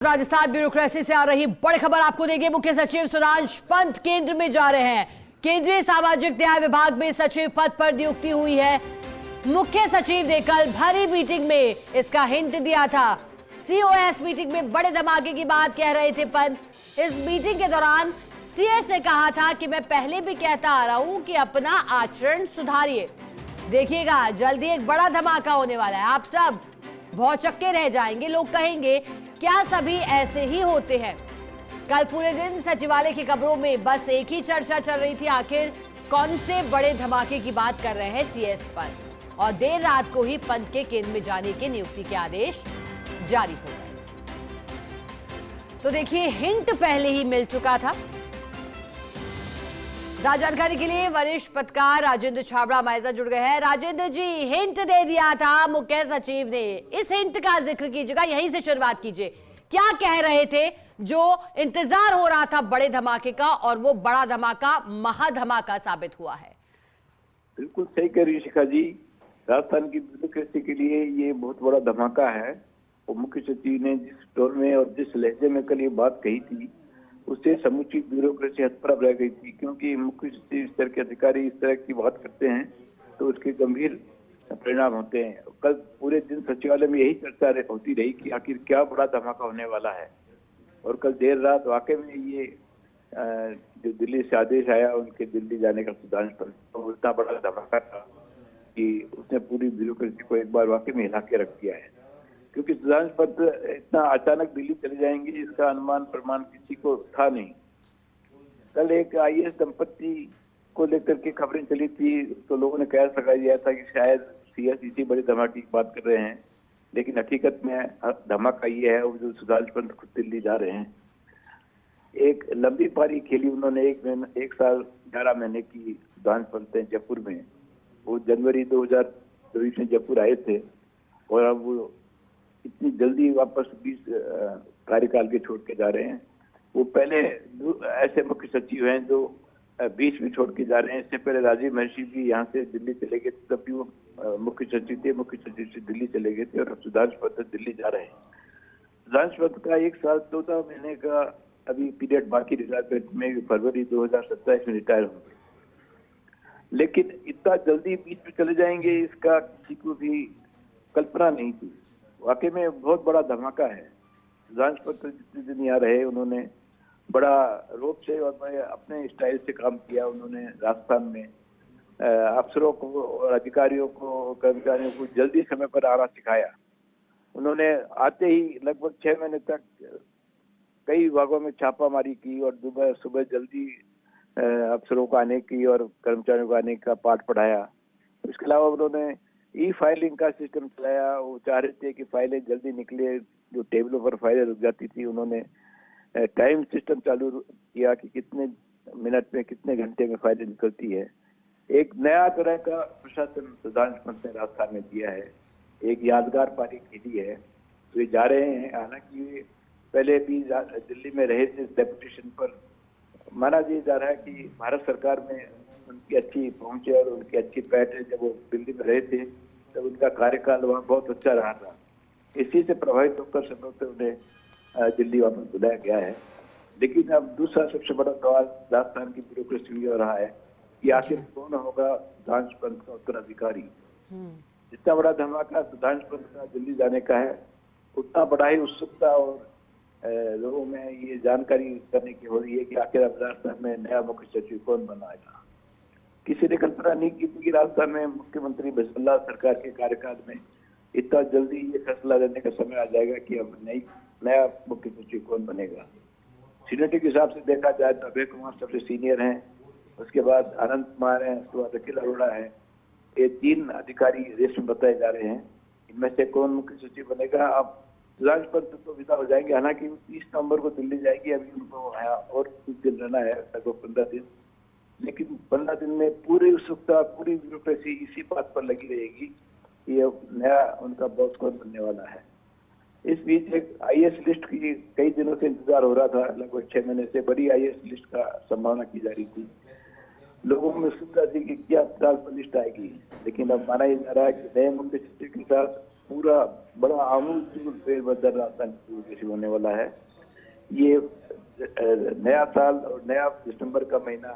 Rajasthan bureaucracy से आ रही बड़ी खबर आपको देंगे। मुख्य सचिव सुधांशु पंत केंद्र में जा रहे हैं। केंद्रीय सामाजिक न्याय विभाग में सचिव पद पर नियुक्ति हुई है। मुख्य सचिव ने कल भरी मीटिंग में इसका हिंट दिया था। सीओएस मीटिंग में बड़े धमाके की बात कह रहे थे पंत। इस मीटिंग के दौरान सीएस ने कहा था कि मैं पहले भी कहता आ रहा हूं कि अपना आचरण सुधारिए। देखिएगा जल्दी एक बड़ा धमाका होने वाला है। आप सब भौचक्के रह जाएंगे। लोग कहेंगे क्या सभी ऐसे ही होते हैं। कल पूरे दिन सचिवालय की खबरों में बस एक ही चर्चा चल रही थी, आखिर कौन से बड़े धमाके की बात कर रहे हैं सीएस पर। और देर रात को ही पंत के केंद्र में जाने के नियुक्ति के आदेश जारी हो गए। तो देखिए हिंट पहले ही मिल चुका था। ज्यादा जानकारी के लिए वरिष्ठ पत्रकार राजेंद्र छाबड़ा हमारे साथ जुड़ गए हैं। राजेंद्र जी, हिंट दे दिया था मुख्य सचिव ने, इस हिंट का जिक्र कीजिएगा, यहीं से शुरुआत कीजिए। क्या कह रहे थे जो इंतजार हो रहा था बड़े धमाके का, और वो बड़ा धमाका महाधमाका साबित हुआ है? बिल्कुल सही कह रही शिखा जी। राजस्थान की ब्यूरोक्रेसी के लिए ये बहुत बड़ा धमाका है। और मुख्य सचिव ने जिस टोन में और जिस लहजे में कल ये बात कही थी, उससे समूची ब्यूरोक्रेसी हतप्रभ रह गई थी। क्योंकि मुख्य सचिव इस तरह के अधिकारी इस तरह की बात करते हैं तो उसके गंभीर परिणाम होते हैं। कल पूरे दिन सचिवालय में यही चर्चा होती रही कि आखिर क्या बड़ा धमाका होने वाला है। और कल देर रात वाकई में ये जो दिल्ली से आदेश आया उनके दिल्ली जाने का सुधांशु पंत, तो इतना बड़ा धमाका था कि उसने पूरी ब्यूरोक्रेसी को एक बार वाकई में हिला के रख दिया है। क्योंकि सुधांशु पंत इतना अचानक दिल्ली चले जाएंगे इसका अनुमान प्रमाण किसी को था नहीं। कल एक आईएएस दंपति को लेकर के खबरें चली थी तो लोगों ने कयास लगाया दिया था कि शायद सीएस इसी बड़ी धमाके की बात कर रहे हैं, लेकिन हकीकत में धमाका ये है जो सुधांशु पंत खुद दिल्ली जा रहे हैं। एक लंबी पारी खेली उन्होंने, एक साल 11 महीने की सुधांशु पंत जयपुर में। वो जनवरी 2023 में जयपुर आए थे और अब वो इतनी जल्दी वापस 20 कार्यकाल के छोड़ के जा रहे हैं। वो पहले ऐसे मुख्य सचिव हैं जो 20 में छोड़ के जा रहे हैं। इससे पहले राजीव महर्षि भी यहाँ से दिल्ली चले गए, तब भी वो मुख्य सचिव थे, मुख्य सचिव से दिल्ली चले गए थे। और अब सुधांशु पंत दिल्ली जा रहे हैं। सुधांशु पंत का 1 साल 14 महीने का अभी पीरियड बाकी रिटायरमेंट में, फरवरी 2027 में रिटायर होंगे। लेकिन इतना जल्दी 20 में चले जाएंगे इसका किसी को भी कल्पना नहीं थी। वाकई में बहुत बड़ा धमाका है। सुधांशु पंत जितने दिन यहाँ रहे उन्होंने बड़ा रोब से और बड़े अपने स्टाइल से काम किया। उन्होंने राजस्थान में अफसरों को और अधिकारियों को, कर्मचारियों को जल्दी समय पर आना सिखाया। उन्होंने आते ही लगभग 6 महीने तक कई विभागों में छापामारी की और सुबह जल्दी अफसरों को आने की और कर्मचारियों को आने का पाठ पढ़ाया। इसके अलावा उन्होंने ई फाइलिंग का सिस्टम चलाया। वो चाह रहे थे कि फाइलें जल्दी निकले, जो टेबलों पर फाइलें रुक जाती थी। उन्होंने टाइम सिस्टम चालू किया कि कितने मिनट में, कितने घंटे में फाइलें निकलती है। एक नया तरह का प्रशासन सुधांशु पंत ने राजस्थान में दिया है। एक यादगार पारी खेली है। तो ये जा रहे हैं, हालांकि पहले भी दिल्ली में रहे थे डेपुटेशन पर। माना जा रहा है कि भारत सरकार में उनकी अच्छी पहुंच है और उनकी अच्छी पैठ है। जब वो दिल्ली में रहे थे तब उनका कार्यकाल वहाँ बहुत अच्छा रहा था। इसी से प्रभावित होकर समय पे उन्हें दिल्ली वापस बुलाया गया है। लेकिन अब दूसरा सबसे बड़ा सवाल राजस्थान की ब्यूरोक्रेसी में हो रहा है कि आखिर कौन होगा सुधांशु पंत का उत्तराधिकारी। जितना बड़ा धमाका सुधांशु पंत का दिल्ली जाने का है, उतना बड़ा ही उत्सुकता और लोगों में ये जानकारी करने की हो रही है कि आखिर अब राजस्थान में नया मुख्य सचिव कौन बनाएगा। किसी ने कल्पना नहीं की थी कि राजस्थान में मुख्यमंत्री बिस्मिल्लाह सरकार के कार्यकाल में इतना जल्दी ये फैसला लेने का समय आ जाएगा कि अब नया मुख्य सचिव कौन बनेगा। सीनियरिटी के हिसाब से देखा जाए तो अभय कुमार सबसे सीनियर हैं, उसके बाद अनंत कुमार हैं, उसके बाद अखिल अरोड़ा है। ये 3 अधिकारी रेस में बताए जा रहे हैं। इनमें से कौन मुख्य सचिव बनेगा? अब सुधांशु पंत तो विदा हो जाएंगे, हालांकि 30 नवंबर को दिल्ली जाएगी। अभी उनको और कुछ दिन रहना है, लगभग 15 दिन। लेकिन 15 दिन में पूरी उत्सुकता, पूरी ब्यूरोक्रेसी इसी बात पर लगी रहेगी कि अब नया उनका बॉस कौन बनने वाला है। इस बीच एक आईएएस लिस्ट की कई दिनों से इंतजार हो रहा था। लगभग 6 महीने से बड़ी आईएएस लिस्ट का संभावना की जा रही थी। लोगों में उत्सुकता थी कि क्या लिस्ट आएगी। लेकिन अब माना जा रहा है कि नए मुख्य सचिव के साथ पूरा बड़ा आमूल फेरबदल राजस्थान की ब्यूरोक्रेसी होने वाला है। ये नया साल और नया दिसंबर का महीना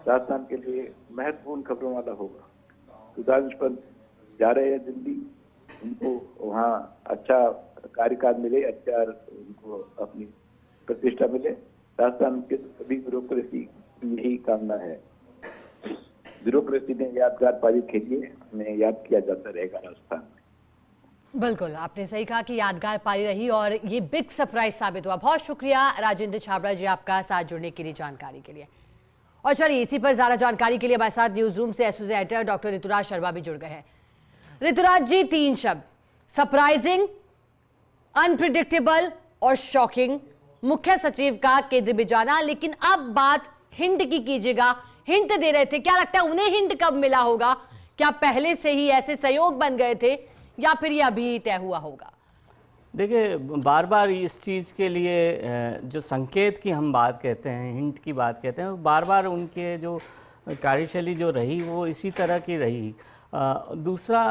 राजस्थान के लिए महत्वपूर्ण खबरों वाला होगा। सुधांशु पंत जा रहे हैं दिल्ली, उनको वहाँ अच्छा कार्यकाल मिले, अच्छा उनको अपनी प्रतिष्ठा मिले। राजस्थान के सभी ब्यूरोक्रेसी की यही कामना है। ब्यूरोक्रेसी ने यादगार पारी खेली है, हमें याद किया जाता रहेगा राजस्थान में। बिल्कुल, आपने सही कहा कि यादगार पारी रही और ये बिग सरप्राइज साबित हुआ। बहुत शुक्रिया राजेंद्र छाबड़ा जी आपका साथ जुड़ने के लिए, जानकारी के लिए। और चलिए इसी पर ज्यादा जानकारी के लिए हमारे साथ न्यूज रूम से associate editor doctor Rituraj Sharma भी जुड़ गए हैं। ऋतुराज जी, 3 शब्द, सरप्राइजिंग, अनप्रिडिक्टेबल और शॉकिंग। मुख्य सचिव का केंद्र में जाना, लेकिन अब बात हिंट की कीजिएगा। हिंट दे रहे थे, क्या लगता है उन्हें हिंट कब मिला होगा? क्या पहले से ही ऐसे सहयोग बन गए थे या फिर ये अभी तय हुआ होगा? देखिए, बार बार इस चीज़ के लिए जो संकेत की हम बात कहते हैं, हिंट की बात कहते हैं, बार बार उनके जो कार्यशैली जो रही वो इसी तरह की रही। दूसरा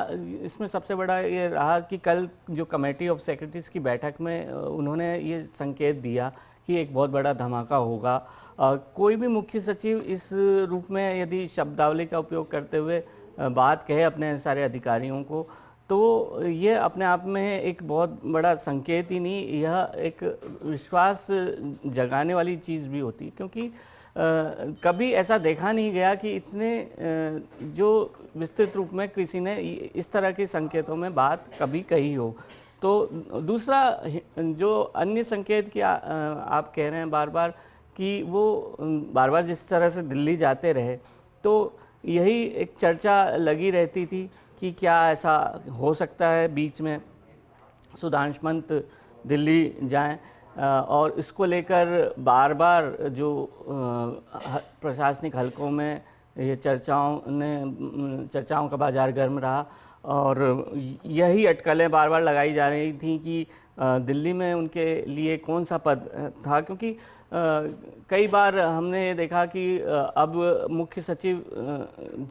इसमें सबसे बड़ा ये रहा कि कल जो कमेटी ऑफ सेक्रेटरीज़ की बैठक में उन्होंने ये संकेत दिया कि एक बहुत बड़ा धमाका होगा। कोई भी मुख्य सचिव इस रूप में यदि शब्दावली का उपयोग करते हुए बात कहे अपने सारे अधिकारियों को, तो ये अपने आप में एक बहुत बड़ा संकेत ही नहीं, यह एक विश्वास जगाने वाली चीज़ भी होती, क्योंकि कभी ऐसा देखा नहीं गया कि इतने जो विस्तृत रूप में किसी ने इस तरह के संकेतों में बात कभी कही हो। तो दूसरा जो अन्य संकेत की आप कह रहे हैं बार बार कि वो बार बार जिस तरह से दिल्ली जाते रहे, तो यही एक चर्चा लगी रहती थी कि क्या ऐसा हो सकता है बीच में सुधांशु पंत दिल्ली जाएं, और इसको लेकर बार बार जो प्रशासनिक हलकों में ये चर्चाओं का बाजार गर्म रहा और यही अटकलें बार बार लगाई जा रही थी कि दिल्ली में उनके लिए कौन सा पद था, क्योंकि कई बार हमने देखा कि अब मुख्य सचिव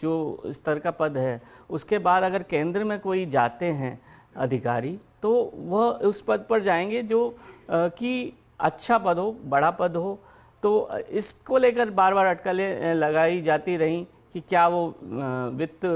जो स्तर का पद है उसके बाद अगर केंद्र में कोई जाते हैं अधिकारी, तो वह उस पद पर जाएंगे जो कि अच्छा पद हो, बड़ा पद हो। तो इसको लेकर बार बार अटकलें लगाई जाती रहीं कि क्या वो वित्त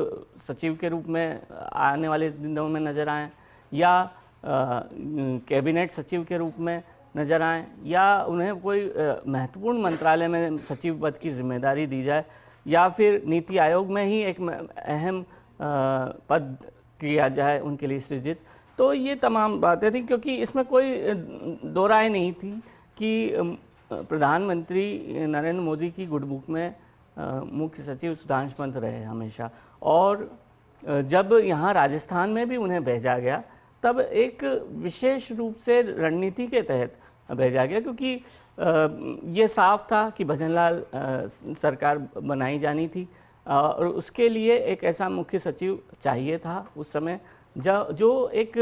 सचिव के रूप में आने वाले दिनों में नज़र आएँ, या कैबिनेट सचिव के रूप में नज़र आएँ, या उन्हें कोई महत्वपूर्ण मंत्रालय में सचिव पद की जिम्मेदारी दी जाए, या फिर नीति आयोग में ही एक अहम पद किया जाए उनके लिए सृजित। तो ये तमाम बातें थी, क्योंकि इसमें कोई दो राय नहीं थी कि प्रधानमंत्री नरेंद्र मोदी की गुड बुक में मुख्य सचिव सुधांशु पंत रहे हमेशा। और जब यहाँ राजस्थान में भी उन्हें भेजा गया तब एक विशेष रूप से रणनीति के तहत भेजा गया, क्योंकि ये साफ था कि भजनलाल सरकार बनाई जानी थी और उसके लिए एक ऐसा मुख्य सचिव चाहिए था उस समय जो एक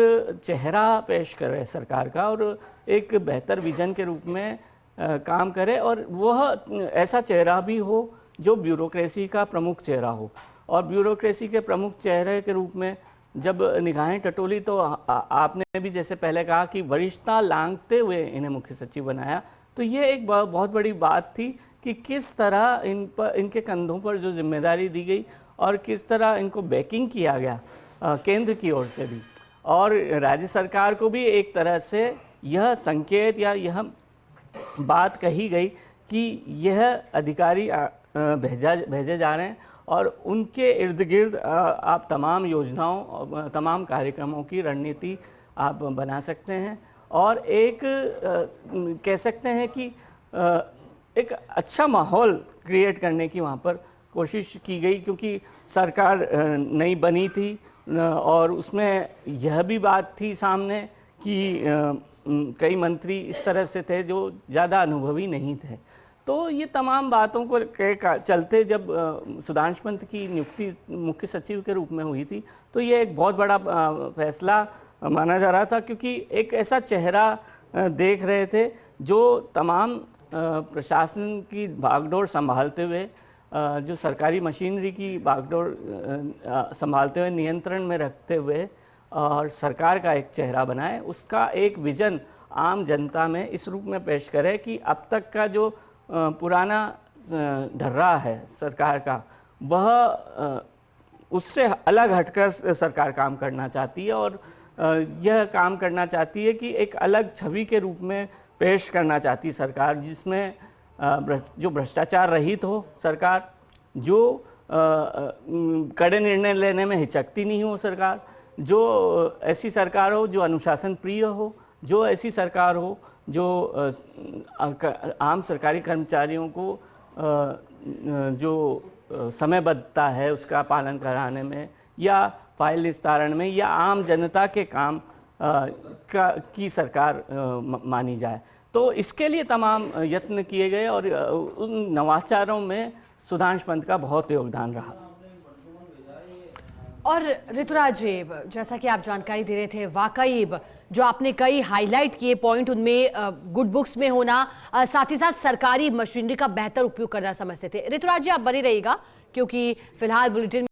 चेहरा पेश करे सरकार का और एक बेहतर विजन के रूप में काम करे, और वह ऐसा चेहरा भी हो जो ब्यूरोक्रेसी का प्रमुख चेहरा हो। और ब्यूरोक्रेसी के प्रमुख चेहरे के रूप में जब निगाहें टटोली तो आपने भी जैसे पहले कहा कि वरिष्ठता लांघते हुए इन्हें मुख्य सचिव बनाया, तो ये एक बहुत बड़ी बात थी कि किस तरह इनके कंधों पर जो जिम्मेदारी दी गई और किस तरह इनको बैकिंग किया गया केंद्र की ओर से भी, और राज्य सरकार को भी एक तरह से यह संकेत या यह बात कही गई कि यह अधिकारी भेजे जा रहे हैं और उनके इर्द गिर्द आप तमाम योजनाओं तमाम कार्यक्रमों की रणनीति आप बना सकते हैं, और एक कह सकते हैं कि एक अच्छा माहौल क्रिएट करने की वहाँ पर कोशिश की गई, क्योंकि सरकार नई बनी थी और उसमें यह भी बात थी सामने कि कई मंत्री इस तरह से थे जो ज़्यादा अनुभवी नहीं थे। तो ये तमाम बातों को चलते जब सुधांशु पंत की नियुक्ति मुख्य सचिव के रूप में हुई थी, तो ये एक बहुत बड़ा फैसला माना जा रहा था, क्योंकि एक ऐसा चेहरा देख रहे थे जो तमाम प्रशासन की भागदौड़ संभालते हुए, जो सरकारी मशीनरी की भागदौड़ संभालते हुए, नियंत्रण में रखते हुए और सरकार का एक चेहरा बनाए, उसका एक विज़न आम जनता में इस रूप में पेश करे कि अब तक का जो पुराना ढर्रा है सरकार का, वह उससे अलग हटकर सरकार काम करना चाहती है और यह काम करना चाहती है कि एक अलग छवि के रूप में पेश करना चाहती सरकार, जिसमें जो भ्रष्टाचार रहित हो सरकार, जो कड़े निर्णय लेने में हिचकती नहीं हो सरकार, जो ऐसी सरकार हो जो अनुशासन प्रिय हो, जो ऐसी सरकार हो जो आम सरकारी कर्मचारियों को जो समयबद्धता है उसका पालन कराने में या फाइल निस्तारण में या आम जनता के काम की सरकार मानी जाए। तो इसके लिए तमाम यत्न किए गए और उन नवाचारों में सुधांशु पंत का बहुत योगदान रहा। और ऋतुराज जी, जैसा कि आप जानकारी दे रहे थे, वाकई जो आपने कई हाईलाइट किए पॉइंट, उनमें गुड बुक्स में होना, साथ ही साथ सरकारी मशीनरी का बेहतर उपयोग करना समझते थे। ऋतुराज जी, आप बने रहिएगा क्योंकि फिलहाल बुलेटिन